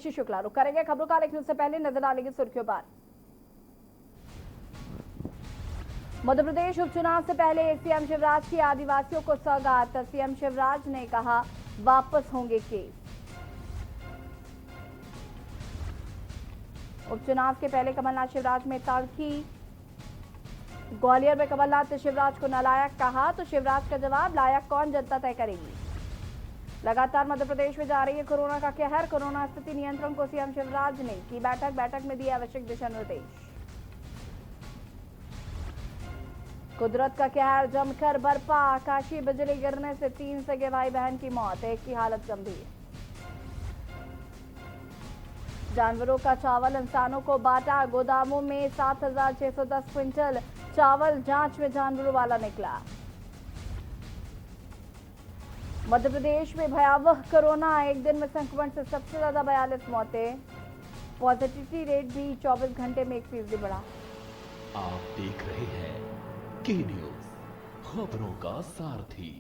शुक्ला रुक करेंगे खबरों का, लेकिन उससे पहले नजर डालेंगे सुर्खियों पर। मध्य प्रदेश उपचुनाव से पहले सीएम शिवराज की आदिवासियों को सौगात। सीएम शिवराज ने कहा वापस होंगे केस। उपचुनाव के पहले कमलनाथ शिवराज में तड़की। ग्वालियर में कमलनाथ ने शिवराज को नालायक कहा तो शिवराज का जवाब, लायक कौन जनता तय करेगी। लगातार मध्य प्रदेश में जा रही है कोरोना का कहर। कोरोना स्थिति नियंत्रण को सीएम शिवराज ने की बैठक में दिए आवश्यक दिशा निर्देश। कुदरत का कहर जमकर बरपा। आकाशीय बिजली गिरने से 3 सगे भाई बहन की मौत, एक की हालत गंभीर। जानवरों का चावल इंसानों को बांटा। गोदामों में 7,610 क्विंटल चावल जांच में जानवरों वाला निकला। मध्य प्रदेश में भयावह कोरोना, एक दिन में संक्रमण से सबसे ज्यादा 42 मौतें। पॉजिटिविटी रेट भी 24 घंटे में 1% बढ़ा। आप देख रहे हैं के न्यूज, खबरों का सारथी।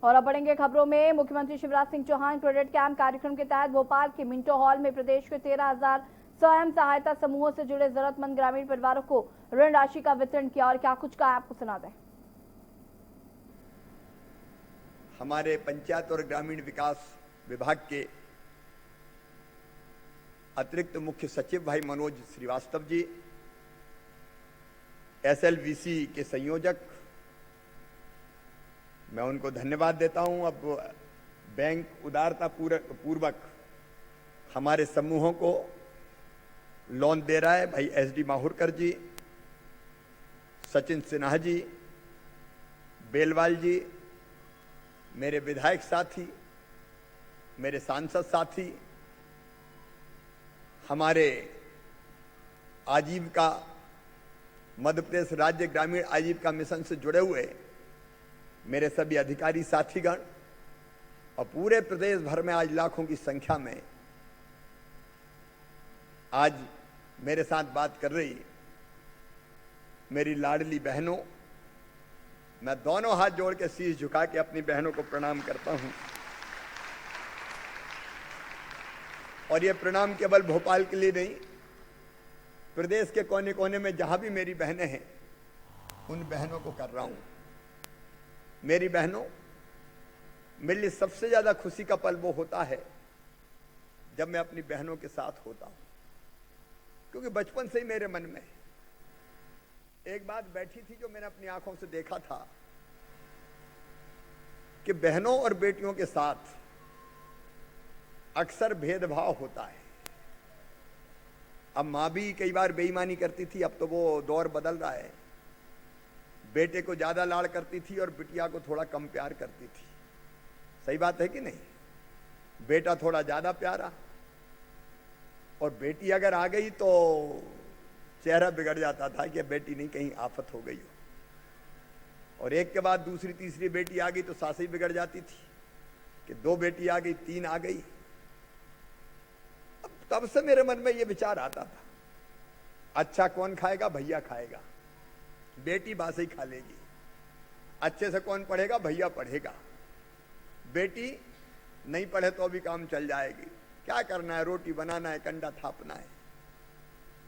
और अब बढ़ेंगे खबरों में। मुख्यमंत्री शिवराज सिंह चौहान क्रेडिट कैंप कार्यक्रम के तहत भोपाल के मिंटो हॉल में प्रदेश के 13,000 स्वयं सहायता समूहों से जुड़े जरूरतमंद ग्रामीण परिवारों को ऋण राशि का वितरण किया। और क्या कुछ कहा आपको सुना दें। हमारे पंचायत और ग्रामीण विकास विभाग के अतिरिक्त मुख्य सचिव भाई मनोज श्रीवास्तव जी, एसएलवीसी के संयोजक, मैं उनको धन्यवाद देता हूं। अब बैंक उदारता पूर्वक हमारे समूहों को लोन दे रहा है। भाई एसडी माहुरकर जी, सचिन सिन्हा जी, बेलवाल जी, मेरे विधायक साथी, मेरे सांसद साथी, हमारे आजीविका मध्य प्रदेश राज्य ग्रामीण आजीविका मिशन से जुड़े हुए मेरे सभी अधिकारी साथीगण और पूरे प्रदेश भर में आज लाखों की संख्या में आज मेरे साथ बात कर रही मेरी लाडली बहनों, मैं दोनों हाथ जोड़ के शीश झुका के अपनी बहनों को प्रणाम करता हूं। और ये प्रणाम केवल भोपाल के लिए नहीं, प्रदेश के कोने कोने में जहां भी मेरी बहनें हैं उन बहनों को कर रहा हूं। मेरी बहनों, मेरे लिए सबसे ज्यादा खुशी का पल वो होता है जब मैं अपनी बहनों के साथ होता हूं, क्योंकि बचपन से ही मेरे मन में एक बात बैठी थी जो मैंने अपनी आंखों से देखा था कि बहनों और बेटियों के साथ अक्सर भेदभाव होता है। अब मां भी कई बार बेईमानी करती थी, अब तो वो दौर बदल रहा है। बेटे को ज्यादा लाड़ करती थी और बिटिया को थोड़ा कम प्यार करती थी। सही बात है कि नहीं? बेटा थोड़ा ज्यादा प्यारा और बेटी अगर आ गई तो चेहरा बिगड़ जाता था कि बेटी नहीं कहीं आफत हो गई हो। और एक के बाद दूसरी तीसरी बेटी आ गई तो सास ही बिगड़ जाती थी कि 2 बेटी आ गई, 3 आ गई। अब तब से मेरे मन में ये विचार आता था, अच्छा कौन खाएगा? भैया खाएगा। बेटी बासे ही खा लेगी। अच्छे से कौन पढ़ेगा? भैया पढ़ेगा। बेटी नहीं पढ़े तो भी काम चल जाएगी। क्या करना है? रोटी बनाना है, कंडा थापना है।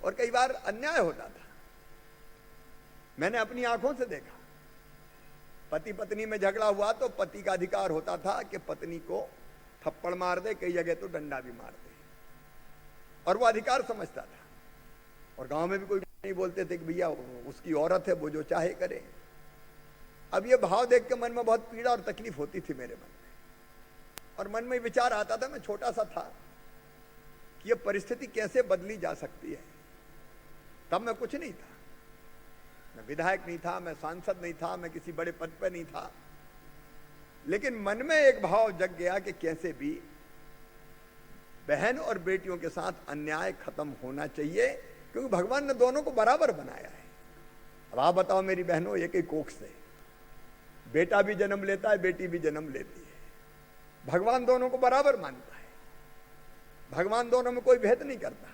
और कई बार अन्याय होता था, मैंने अपनी आंखों से देखा। पति पत्नी में झगड़ा हुआ तो पति का अधिकार होता था कि पत्नी को थप्पड़ मार दे, कई जगह तो डंडा भी मार दे, और वो अधिकार समझता था। और गांव में भी कोई नहीं बोलते थे कि भैया उसकी औरत है, वो जो चाहे करे। अब ये भाव देख के मन में बहुत पीड़ा और तकलीफ होती थी मेरे मन में। और मन में विचार आता था, मैं छोटा सा था, कि ये परिस्थिति कैसे बदली जा सकती है। तब मैं कुछ नहीं था, मैं विधायक नहीं था, मैं सांसद नहीं था, मैं किसी बड़े पद पर नहीं था, लेकिन मन में एक भाव जग गया कि कैसे भी बहन और बेटियों के साथ अन्याय खत्म होना चाहिए, क्योंकि भगवान ने दोनों को बराबर बनाया है। अब आप बताओ मेरी बहनों, एक ही कोख से बेटा भी जन्म लेता है, बेटी भी जन्म लेती है। भगवान दोनों को बराबर मानता है, भगवान दोनों में कोई भेद नहीं करता,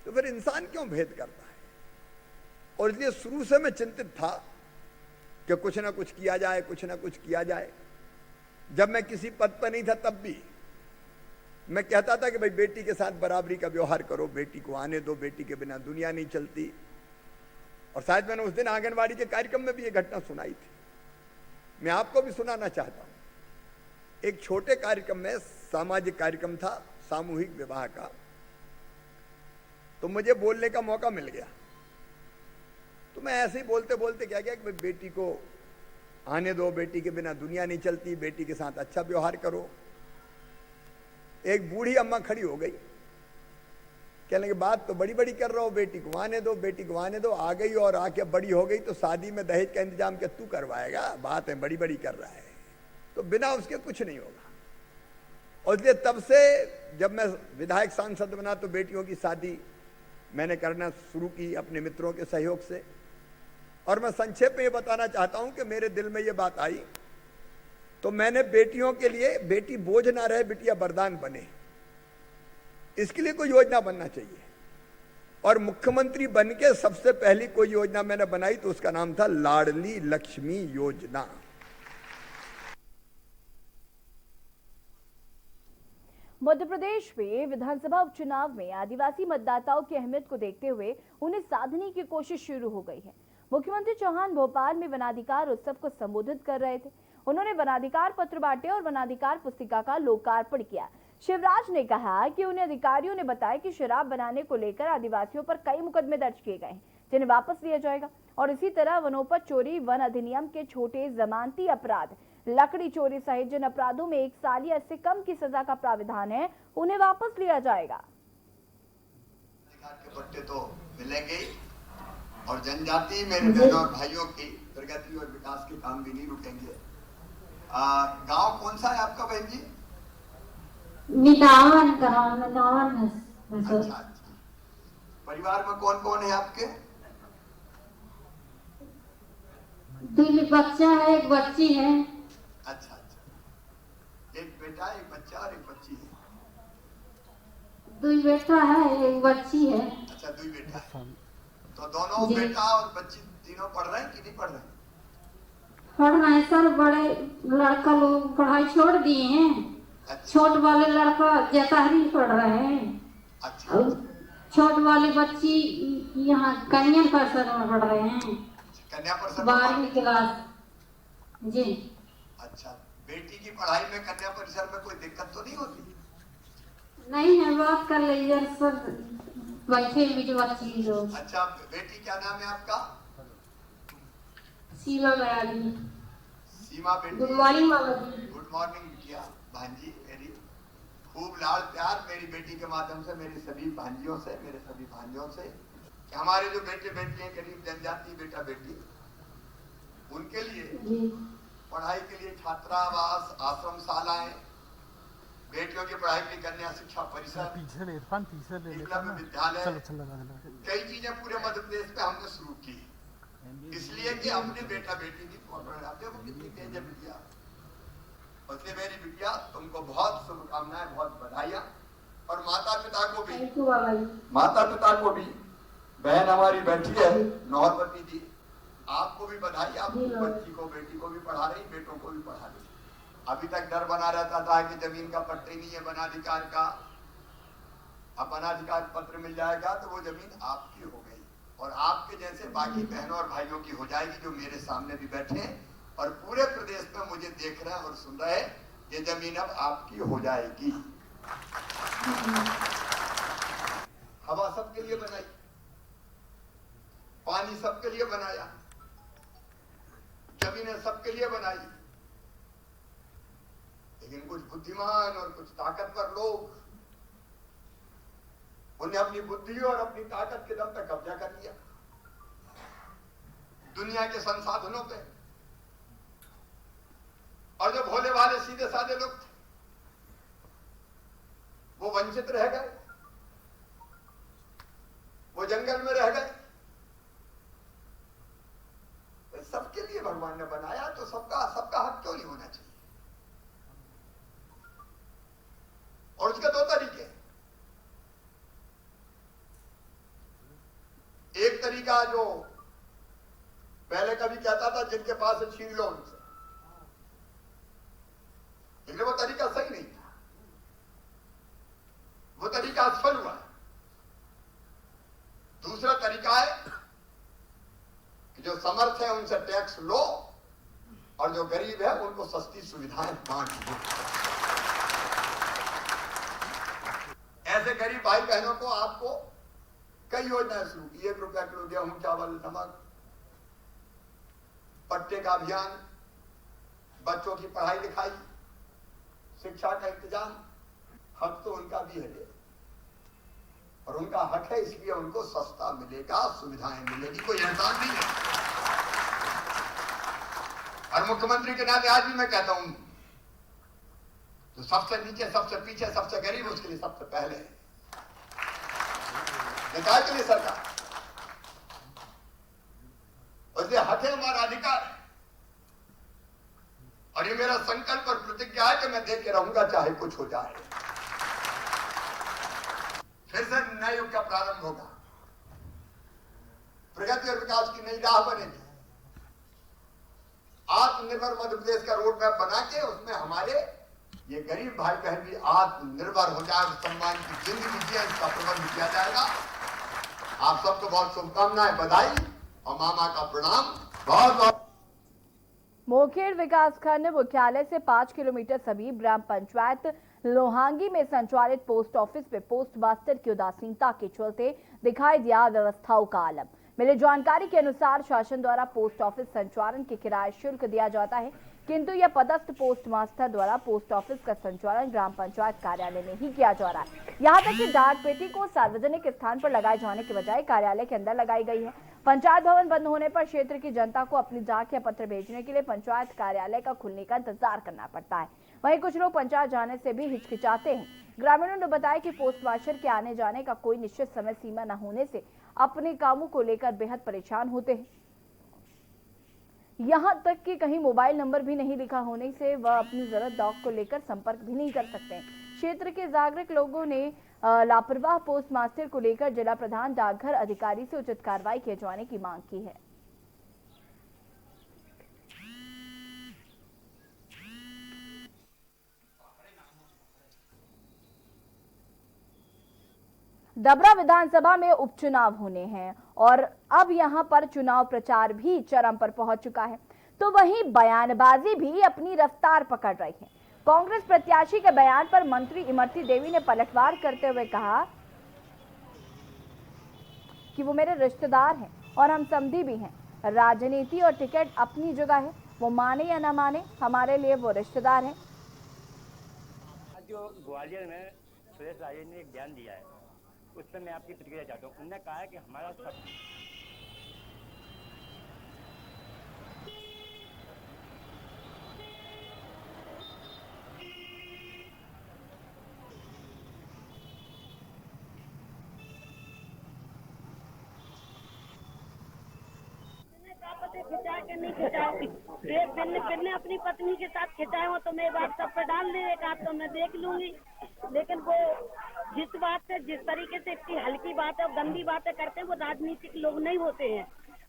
तो फिर इंसान क्यों भेद करता है? और इसलिए शुरू से मैं चिंतित था कि कुछ ना कुछ किया जाए, कुछ ना कुछ किया जाए। जब मैं किसी पद पर नहीं था तब भी मैं कहता था कि भाई बेटी के साथ बराबरी का व्यवहार करो, बेटी को आने दो, बेटी के बिना दुनिया नहीं चलती। और शायद मैंने उस दिन आंगनबाड़ी के कार्यक्रम में भी ये घटना सुनाई थी। मैं आपको भी सुनाना चाहता हूं। एक छोटे कार्यक्रम में, सामाजिक कार्यक्रम था, सामूहिक विवाह का, तो मुझे बोलने का मौका मिल गया। तो मैं ऐसे ही बोलते बोलते क्या किया कि भाई बेटी को आने दो, बेटी के बिना दुनिया नहीं चलती, बेटी के साथ अच्छा व्यवहार करो। एक बूढ़ी अम्मा खड़ी हो गई, कहने की बात तो बड़ी बड़ी कर रहा हो, बेटी को आने दो, बेटी को आने दो। आ गई और आके बड़ी हो गई तो शादी में दहेज का इंतजाम क्या तू करवाएगा? बात है बड़ी बड़ी कर रहा है, तो बिना उसके कुछ नहीं होगा। और इसलिए तब से जब मैं विधायक सांसद बना तो बेटियों की शादी मैंने करना शुरू की अपने मित्रों के सहयोग से। और मैं संक्षेप में ये बताना चाहता हूं कि मेरे दिल में ये बात आई तो मैंने बेटियों के लिए, बेटी बोझ ना रहे, बिटिया वरदान बने, इसके लिए कोई योजना बनना चाहिए। और मुख्यमंत्री बन के सबसे पहली कोई योजना मैंने बनाई तो उसका नाम था लाडली लक्ष्मी योजना। मध्य प्रदेश में विधानसभा उपचुनाव में आदिवासी मतदाताओं की अहमियत को देखते हुए उन्हें साधने की कोशिश शुरू हो गई है। मुख्यमंत्री चौहान भोपाल में वनाधिकार उत्सव को संबोधित कर रहे थे। उन्होंने वनाधिकार पत्र बांटे और वनाधिकार पुस्तिका का लोकार्पण किया। शिवराज ने कहा कि उन्हें अधिकारियों ने बताया कि शराब बनाने को लेकर आदिवासियों पर कई मुकदमे दर्ज किए गए हैं, जिन्हें वापस लिया जाएगा। और इसी तरह वनोपज चोरी, वन अधिनियम के छोटे जमानती अपराध, लकड़ी चोरी सहित जिन अपराधों में 1 साल या इससे कम की सजा का प्राविधान है, उन्हें वापस लिया जाएगा। अधिकार के पट्टे तो मिलेंगे और जनजाति मेरे बहनों और भाइयों की प्रगति और विकास के काम भी नहीं रुकेंगे। गांव कौन सा है आपका बहन जी? मिदावन करान मिदावन है। अच्छा अच्छा। परिवार में कौन कौन है आपके? 2 बच्चा है, एक बच्ची है। अच्छा अच्छा। एक बेटा, एक बच्चा और एक बच्ची है। 2 बेटा है, एक बच्ची है। अच्छा, 2 बेटा है। तो दोनों बेटा और बच्ची तीनों पढ़ रहे हैं कि नहीं पढ़ रहे हैं? पढ़ रहे हैं सर। बड़े लड़का लोग पढ़ाई छोड़ दिए हैं। अच्छा। छोट वाले लड़का जताहरी पढ़ रहे हैं। अच्छा। और छोट वाली बच्ची यहाँ कन्या परिषद में पढ़ रहे हैं, कन्या परिषद 12वीं क्लास। जी। अच्छा, बेटी की पढ़ाई में कन्या परिषद में कोई दिक्कत तो नहीं होती? नहीं है, बात कर लीजिए सर, बैठे बीच बच्ची लोग। अच्छा, बेटी क्या नाम है आपका? सीमा बयाली। सीमा बेटी। गुड मॉर्निंग मामा जी। गुड मॉर्निंग बिटिया, भांजी मेरी। खूब लाड़ प्यार मेरी बेटी के माध्यम से मेरी सभी भांजियों से, मेरे सभी भांजियों से, कि हमारे जो बेटे बेटी हैं, गरीब जनजाति बेटा बेटी, उनके लिए पढ़ाई के लिए छात्रावास, आश्रम शालाएं, बेटियों की पढ़ाई के लिए कन्या शिक्षा परिषद, एकलव्य विद्यालय, कई चीजें पूरे मध्य प्रदेश पे हमने शुरू की, इसलिए कि अपने बेटा बेटी की फोटो लगाते वो कितनी तेज है बिटिया। इसलिए मेरी बिटिया तुमको बहुत शुभकामनाएं, बहुत बधाइयां। और माता पिता को भी, बहन हमारी बैठी है नौरवती जी, आपको भी बधाई। आप बच्ची को, बेटी को भी पढ़ा रही, बेटों को भी पढ़ा रही। अभी तक डर बना रहता था कि जमीन का पट्टे नहीं है वनाधिकार का, अब वनाधिकार पत्र मिल जाएगा तो वो जमीन आपकी हो गई और आपके जैसे बाकी बहनों और भाइयों की हो जाएगी, जो मेरे सामने भी बैठे हैं और पूरे प्रदेश में मुझे देख रहे हैं और सुन रहे हैं। ये जमीन अब आपकी हो जाएगी। हवा सबके लिए बनाई, पानी सबके लिए बनाया, जमीनें सबके लिए बनाई, लेकिन कुछ बुद्धिमान और कुछ ताकतवर लोग, उन्हें अपनी बुद्धि और अपनी ताकत के दम पे कब्जा कर लिया दुनिया के संसाधनों पे। और जो भोले वाले सीधे साधे लोग थे वो वंचित रह गए, वो जंगल में रह गए। सबके लिए भगवान ने बनाया तो सबका हक क्यों नहीं होना चाहिए? और उसके 2 तरीके। एक तरीका जो पहले कभी कहता था जिनके पास छीन लो उनसे, लेकिन वो तरीका सही नहीं था। वो तरीका असफल हुआ। दूसरा तरीका है कि जो समर्थ है उनसे टैक्स लो और जो गरीब है उनको सस्ती सुविधाएं बांट दो। ऐसे गरीब भाई बहनों को आपको कई योजनाएं शुरू की। 1 रुपया किलो गेहूं, चावल, नमक, पट्टे का अभियान, बच्चों की पढ़ाई लिखाई, शिक्षा का इंतजाम। हक तो उनका भी है और उनका हक है, इसलिए उनको सस्ता मिलेगा, सुविधाएं मिलेगी, कोई एहसान नहीं है। और मुख्यमंत्री के नाते आज भी मैं कहता हूं, तो सबसे नीचे, सबसे पीछे, सबसे गरीब, उसके लिए सबसे पहले है। निकाय के लिए सरकार, इसलिए हक है, हमारा अधिकार है। और ये मेरा संकल्प और प्रतिज्ञा है कि मैं देख के रहूंगा चाहे कुछ हो जाए। फिर से नए युग का प्रारंभ होगा, प्रगति और विकास की नई राह बनेगी। आत्मनिर्भर मध्य प्रदेश का रोड मैप बना के उसमें हमारे ये गरीब भाई बहन भी आत्मनिर्भर हो जाए, सम्मान की जिंदगी जिए, इसका प्रबंध किया जाएगा। आप सबको बहुत शुभकामनाएं, बधाई और मामा का प्रणाम। बहुत बहुत मोखेड़ विकासखंड मुख्यालय से 5 किलोमीटर समीप ग्राम पंचायत लोहांगी में संचालित पोस्ट ऑफिस में पोस्ट मास्टर की उदासीनता के चलते दिखाई दिया व्यवस्थाओं का आलम। मिली जानकारी के अनुसार शासन द्वारा पोस्ट ऑफिस संचालन के किराए शुल्क दिया जाता है, किंतु यह पदस्थ पोस्ट मास्टर द्वारा पोस्ट ऑफिस का संचालन ग्राम पंचायत कार्यालय में ही किया जा रहा है। यहाँ तक कि डाक पेटी को सार्वजनिक स्थान पर लगाए जाने के बजाय कार्यालय के अंदर लगाई गई है। पंचायत भवन बंद होने पर क्षेत्र की जनता को अपनी डाक या पत्र भेजने के लिए पंचायत कार्यालय का खुलने का इंतजार करना पड़ता है। वहीं कुछ लोग पंचायत जाने से भी हिचकिचाते हैं। ग्रामीणों ने बताया कि पोस्ट मास्टर के आने जाने का कोई निश्चित समय सीमा न होने से अपने कामों को लेकर बेहद परेशान होते हैं। यहाँ तक कि कहीं मोबाइल नंबर भी नहीं लिखा होने से वह अपनी जरूरत डाक को लेकर संपर्क भी नहीं कर सकते। क्षेत्र के जागरूक लोगों ने लापरवाह पोस्ट मास्टर को लेकर जिला प्रधान डाकघर अधिकारी से उचित कार्रवाई किए जाने की मांग की है। डबरा विधानसभा में उपचुनाव होने हैं और अब यहां पर चुनाव प्रचार भी चरम पर पहुंच चुका है, तो वहीं बयानबाजी भी अपनी रफ्तार पकड़ रही है। कांग्रेस प्रत्याशी के बयान पर मंत्री इमरती देवी ने पलटवार करते हुए कहा कि वो मेरे रिश्तेदार हैं और हम समधी भी हैं। राजनीति और टिकट अपनी जगह है, वो माने या ना माने, हमारे लिए वो रिश्तेदार हैं। जो ग्वालियर में सुरेश राजे ने एक बयान दिया है, उस पर मैं आपकी प्रतिक्रिया चाहता हूँ। उन्होंने कहा है कि हमारा सब खिंचा के नहीं खिंचाओ, फिर ने अपनी पत्नी के साथ खिंचाए हो तो मैं व्हाट्सएप पर डाल देगा तो मैं देख लूंगी। लेकिन वो जिस बात से, जिस तरीके से इतनी हल्की बातें और गंदी बातें करते हैं, वो राजनीतिक लोग नहीं होते हैं।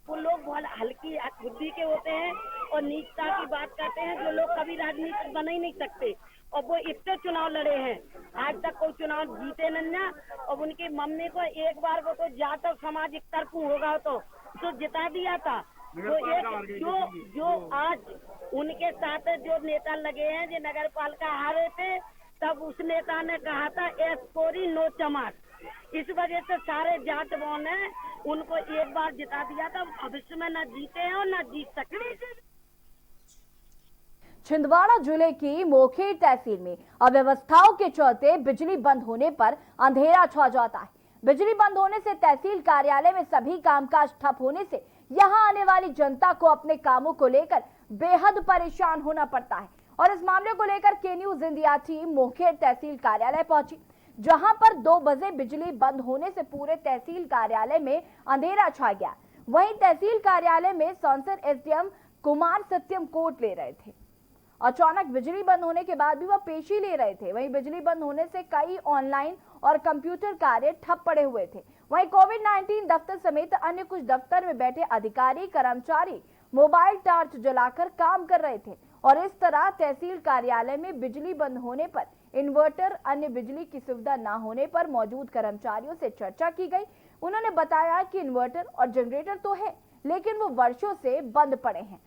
वो लोग बहुत हल्की बुद्धि के होते हैं और नीचता की बात करते हैं, जो लोग कभी राजनीतिक बना ही नहीं सकते। और वो इतने चुनाव लड़े हैं, आज तक कोई चुनाव जीते नहीं। और उनकी मम्मी को एक बार वो तो जाटव समाज एक तरफ होगा तो जिता दिया था। तो एक जो आज उनके साथ जो नेता लगे हैं, जो नगर पालिका हारे थे, तब उस नेता ने कहा था एस कोरी नो चमार। इस वजह से सारे जाटवों ने उनको एक बार जिता दिया था। भविष्य में न जीते हैं और न जीत सकते। छिंदवाड़ा जिले की मोखेड़ तहसील में अव्यवस्थाओं के चलते बिजली बंद होने पर अंधेरा छा जाता है। बिजली बंद होने से तहसील कार्यालय में सभी कामकाज ठप होने से यहां आने वाली जनता को अपने कामों को लेकर बेहद परेशान होना पड़ता है। और इस मामले को लेकर के न्यूज इंडिया टीम मोखेड़ तहसील कार्यालय पहुंची, जहां पर 2 बजे बिजली बंद होने से पूरे तहसील कार्यालय में अंधेरा छा गया। वहीं तहसील कार्यालय में सांसद एसडीएम कुमार सत्यम कोट ले रहे थे। अचानक बिजली बंद होने के बाद भी वह पेशी ले रहे थे। वहीं बिजली बंद होने से कई ऑनलाइन और कंप्यूटर कार्य ठप पड़े हुए थे। वहीं कोविड-19 दफ्तर समेत अन्य कुछ दफ्तर में बैठे अधिकारी कर्मचारी मोबाइल टॉर्च जलाकर काम कर रहे थे और इस तरह तहसील कार्यालय में बिजली बंद होने पर इन्वर्टर, अन्य बिजली की सुविधा न होने पर मौजूद कर्मचारियों से चर्चा की गई। उन्होंने बताया कि इन्वर्टर और जनरेटर तो है, लेकिन वो वर्षों से बंद पड़े हैं।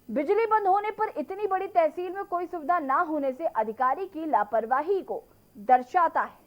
बिजली बंद होने पर इतनी बड़ी तहसील में कोई सुविधा न होने से अधिकारी की लापरवाही को दर्शाता है।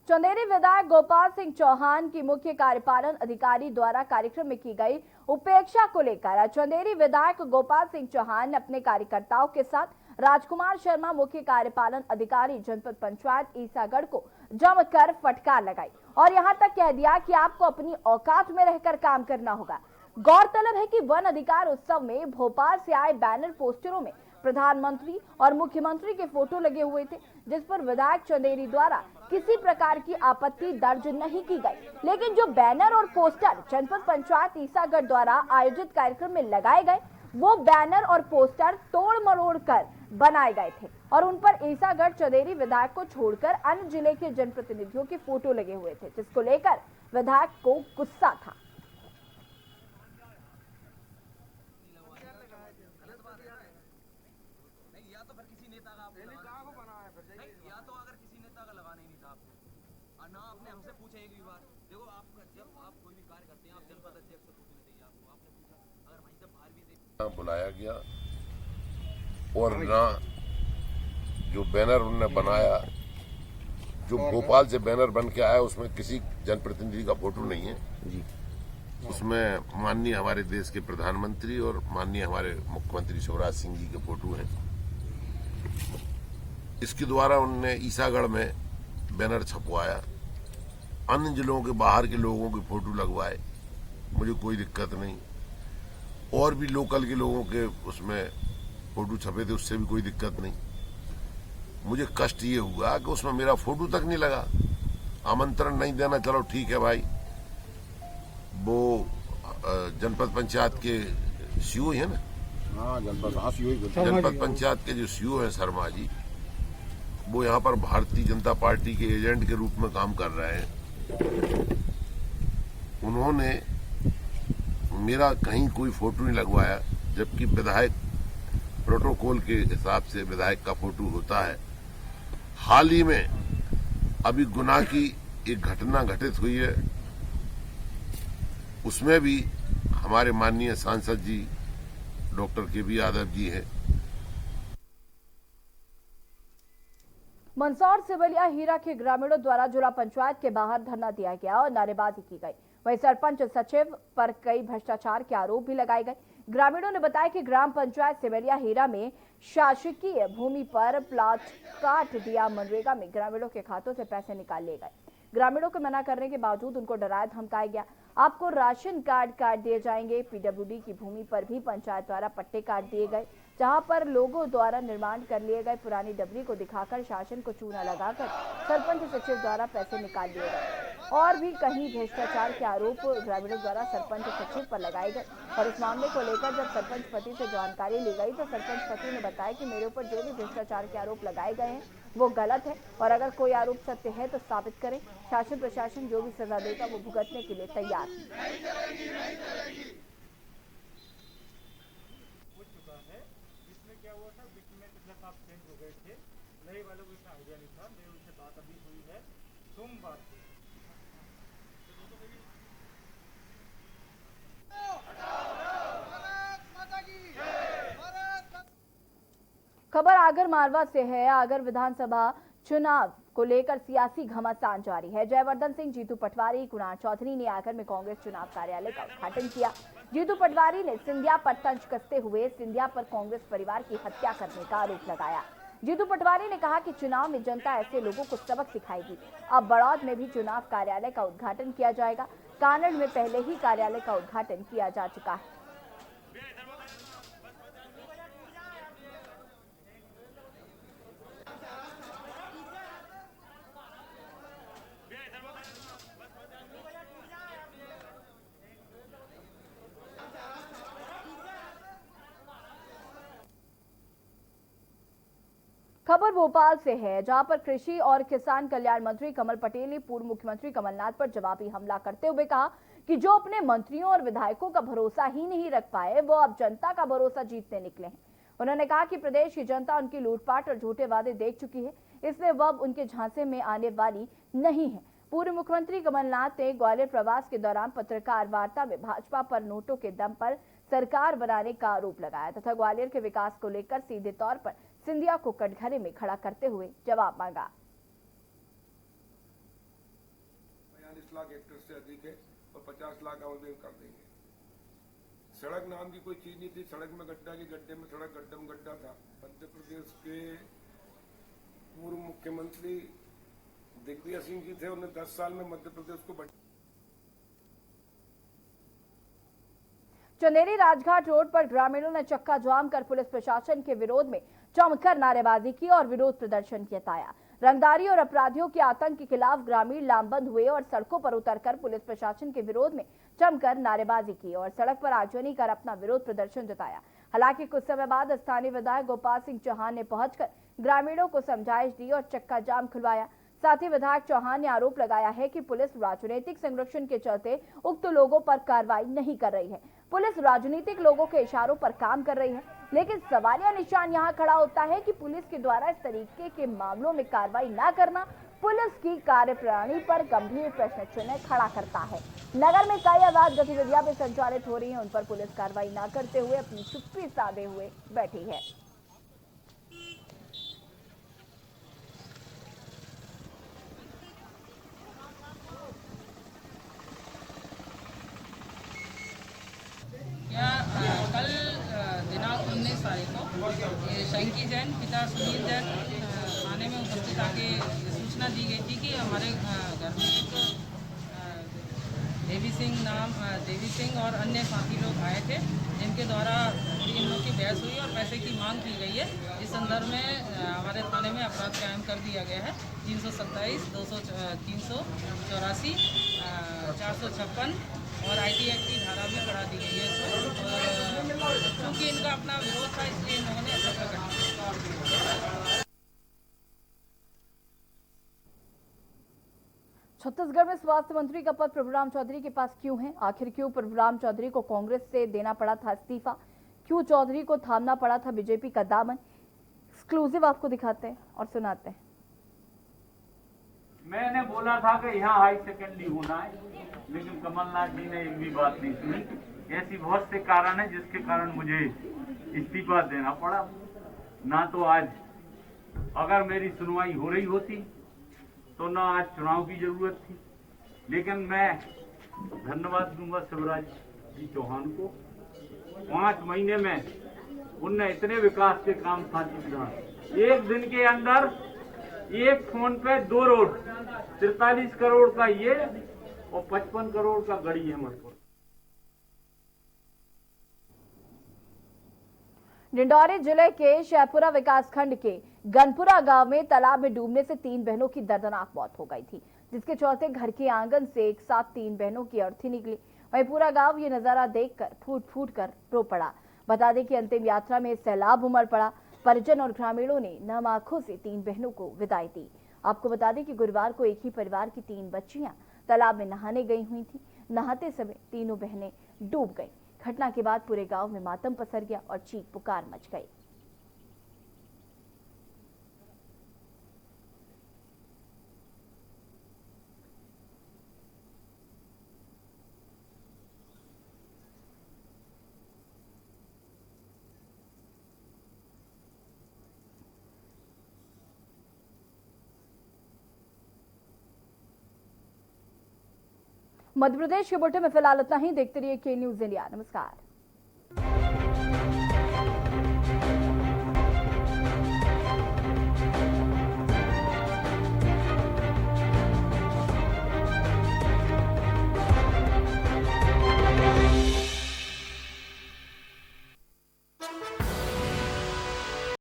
चंदेरी विधायक गोपाल सिंह चौहान की मुख्य कार्यपालन अधिकारी द्वारा कार्यक्रम में की गई उपेक्षा को लेकर चंदेरी विधायक गोपाल सिंह चौहान ने अपने कार्यकर्ताओं के साथ राजकुमार शर्मा मुख्य कार्यपालन अधिकारी जनपद पंचायत ईसागढ़ को जमकर फटकार लगाई और यहां तक कह दिया कि आपको अपनी औकात में रहकर काम करना होगा। गौरतलब है कि वन अधिकार उत्सव में भोपाल से आए बैनर पोस्टरों में प्रधानमंत्री और मुख्यमंत्री के फोटो लगे हुए थे, जिस पर विधायक चंदेरी द्वारा किसी प्रकार की आपत्ति दर्ज नहीं की गई। लेकिन जो बैनर और पोस्टर जनपद पंचायत ईसागढ़ द्वारा आयोजित कार्यक्रम में लगाए गए, वो बैनर और पोस्टर तोड़ मरोड़ कर बनाए गए थे और उन पर ईसागढ़ चंदेरी विधायक को छोड़कर अन्य जिले के जनप्रतिनिधियों के फोटो लगे हुए थे, जिसको लेकर विधायक को गुस्सा था। ना आपने हमसे पूछा एक भी बार। देखो आप जब आप कोई भी कार्य करते हैं आप जनपद अध्यक्ष से पूछना चाहिए आपको। आपने पूछा अगर वहीं से बाहर भी बुलाया गया और ना जो बैनर उन्होंने बनाया, जो भोपाल से बैनर बन के आया उसमें किसी जनप्रतिनिधि का फोटो नहीं है जी। उसमें माननीय हमारे देश के प्रधानमंत्री और माननीय हमारे मुख्यमंत्री शिवराज सिंह जी के फोटो हैं। इसके द्वारा उन्होंने ईसागढ़ में बैनर छपवाया, अन्य जिलों के बाहर के लोगों के फोटो लगवाए, मुझे कोई दिक्कत नहीं। और भी लोकल के लोगों के उसमें फोटो छपे थे, उससे भी कोई दिक्कत नहीं। मुझे कष्ट ये हुआ कि उसमें मेरा फोटो तक नहीं लगा। आमंत्रण नहीं देना, चलो ठीक है भाई। वो जनपद पंचायत के सीओ है ना, हाँ जनपद पंचायत के जो सीओ है शर्मा जी, वो यहाँ पर भारतीय जनता पार्टी के एजेंट के रूप में काम कर रहे हैं। उन्होंने मेरा कहीं कोई फोटो नहीं लगवाया, जबकि विधायक प्रोटोकॉल के हिसाब से विधायक का फोटो होता है। हाल ही में अभी गुना की एक घटना घटित हुई है, उसमें भी हमारे माननीय सांसद जी डॉक्टर के.बी. यादव जी हैं। मंदसौर सिवलिया हीरा के ग्रामीणों द्वारा जिला पंचायत के बाहर धरना दिया गया और नारेबाजी की गई। वहीं सरपंच सचिव पर कई भ्रष्टाचार के आरोप भी लगाए गए। ग्रामीणों ने बताया कि ग्राम पंचायत सिवलिया हीरा में शासकीय भूमि पर प्लॉट काट दिया। मनरेगा में ग्रामीणों के खातों से पैसे निकाल लिए गए। ग्रामीणों को मना करने के बावजूद उनको डराया धमकाया गया। आपको राशन कार्ड काट दिए जाएंगे। पीडब्ल्यूडी की भूमि पर भी पंचायत द्वारा पट्टे काट दिए गए, जहां पर लोगों द्वारा निर्माण कर लिए गए पुरानी डबरी को दिखाकर शासन को चूना लगाकर सरपंच सचिव द्वारा पैसे निकाल लिए गए। और भी कहीं भ्रष्टाचार के आरोप ग्रामीणों द्वारा सरपंच सचिव पर लगाए गए और इस मामले को लेकर जब सरपंच पति से जानकारी ली गई तो सरपंच पति ने बताया कि मेरे ऊपर जो भी भ्रष्टाचार के आरोप लगाए गए हैं वो गलत है और अगर कोई आरोप सत्य है तो साबित करें। शासन प्रशासन जो भी सजा देगा वो भुगतने के लिए तैयार है। खबर आगर मालवा से है। आगर विधानसभा चुनाव को लेकर सियासी घमासान जारी है। जयवर्धन सिंह, जीतू पटवारी, कुणाल चौधरी ने आगर में कांग्रेस चुनाव कार्यालय का उद्घाटन किया। जीतू पटवारी ने सिंधिया पर तंज कसते हुए सिंधिया पर कांग्रेस परिवार की हत्या करने का आरोप लगाया। जीतू पटवारी ने कहा कि चुनाव में जनता ऐसे लोगों को सबक सिखाएगी। अब बड़ौद में भी चुनाव कार्यालय का उद्घाटन किया जाएगा। कानड़ में पहले ही कार्यालय का उद्घाटन किया जा चुका है। खबर भोपाल से है, जहां पर कृषि और किसान कल्याण मंत्री कमल पटेल ने पूर्व मुख्यमंत्री कमलनाथ पर जवाबी हमला करते हुए कहा कि जो अपने मंत्रियों और विधायकों का भरोसा ही नहीं रख पाए, वो अब जनता का भरोसा जीतने निकले हैं। उन्होंने कहा कि प्रदेश की जनता उनकी लूटपाट और झूठे वादे देख चुकी है, इसलिए वह अब उनके झांसे में आने वाली नहीं है। पूर्व मुख्यमंत्री कमलनाथ ने ग्वालियर प्रवास के दौरान पत्रकार वार्ता में भाजपा पर नोटों के दम पर सरकार बनाने का आरोप लगाया तथा ग्वालियर के विकास को लेकर सीधे तौर पर सिंधिया को कटघरे में खड़ा करते हुए जवाब मांगा। 42 लाख हेक्टेयर से अधिक है और 50 लाख आवेदन कर देंगे। सड़क नाम की कोई चीज नहीं थी, सड़क में गड्ढा की गड्ढे में सड़क, गड्ढे में गड्ढा था। मध्य प्रदेश के पूर्व मुख्यमंत्री दिग्विजय सिंह जी थे, उन्होंने 10 साल में मध्य प्रदेश को चंदेरी राजघाट रोड पर ग्रामीणों ने चक्का जाम कर पुलिस प्रशासन के विरोध में जमकर नारेबाजी की और विरोध प्रदर्शन जताया। रंगदारी और अपराधियों के आतंक के खिलाफ ग्रामीण लामबंद हुए और सड़कों पर उतरकर पुलिस प्रशासन के विरोध में जमकर नारेबाजी की और सड़क पर आगजनी कर अपना विरोध प्रदर्शन जताया। हालांकि कुछ समय बाद स्थानीय विधायक गोपाल सिंह चौहान ने पहुंचकर ग्रामीणों को समझाइश दी और चक्का जाम खुलवाया। साथ ही विधायक चौहान ने आरोप लगाया है कि पुलिस राजनीतिक संरक्षण के चलते उक्त लोगों पर कार्रवाई नहीं कर रही है। पुलिस राजनीतिक लोगों के इशारों पर काम कर रही है, लेकिन सवालिया निशान यहां खड़ा होता है कि पुलिस के द्वारा इस तरीके के मामलों में कार्रवाई न करना पुलिस की कार्यप्रणाली पर गंभीर प्रश्न चिन्ह खड़ा करता है। नगर में कई अवैध गतिविधियां भी संचालित हो रही हैं, उन पर पुलिस कार्रवाई न करते हुए अपनी चुप्पी साधे हुए बैठी है। कल दिनांक 19 तारीख को शंकी जैन पिता सुनील जैन थाने में उपस्थित आके सूचना दी गई थी कि हमारे घर में एक देवी सिंह और अन्य साथी लोग आए थे, जिनके द्वारा इन लोग की बहस हुई और पैसे की मांग की गई है। इस संदर्भ में हमारे थाने में अपराध कायम कर दिया गया है। 327, 384, 456 और IT एक्ट की धारा भी बढ़ा दी गई है इसमें। और क्योंकि इनका अपना विरोध था, इसलिए इन लोगों ने ऐसा प्रकट किया। छत्तीसगढ़ में स्वास्थ्य मंत्री का पद प्रभुराम चौधरी के पास क्यों है? आखिर क्यों प्रभुराम चौधरी को कांग्रेस से देना पड़ा था इस्तीफा? क्यों चौधरी को थामना पड़ा था बीजेपी का दामन? एक्सक्लूसिव आपको दिखाते हैं और सुनाते हैं। मैंने बोला था कि यहाँ हाई सेकेंडरी होना है, लेकिन कमलनाथ जी ने एक भी बात नहीं सुनी। ऐसी बहुत से कारण है जिसके कारण मुझे इस्तीफा देना पड़ा। ना तो आज अगर मेरी सुनवाई हो रही होती तो ना आज चुनाव की जरूरत थी। लेकिन मैं धन्यवाद दूंगा शिवराज जी चौहान को। 5 महीने में उनने इतने विकास के काम साथ एक दिन के अंदर एक फोन पे 2 रोड, 43 करोड़ का ये और 55 करोड़ का गढ़ी अहमदपुर। डिंडौरी जिले के शहपुरा विकासखंड के गनपुरा गांव में तालाब में डूबने से 3 बहनों की दर्दनाक मौत हो गई थी, जिसके चलते घर के आंगन से एक साथ 3 बहनों की अर्थी निकली। वहीं पूरा गांव ये नजारा देखकर फूट फूट कर रो पड़ा। बता दें कि अंतिम यात्रा में सैलाब उमड़ पड़ा। परिजन और ग्रामीणों ने नम आंखों से 3 बहनों को विदाई दी। आपको बता दें कि गुरुवार को एक ही परिवार की 3 बच्चियां तालाब में नहाने गई हुई थी। नहाते समय तीनों बहनें डूब गईं। घटना के बाद पूरे गांव में मातम पसर गया और चीख पुकार मच गई। मध्य प्रदेश के बुलेटिन में फिलहाल इतना ही। देखते रहिए के न्यूज इंडिया। नमस्कार।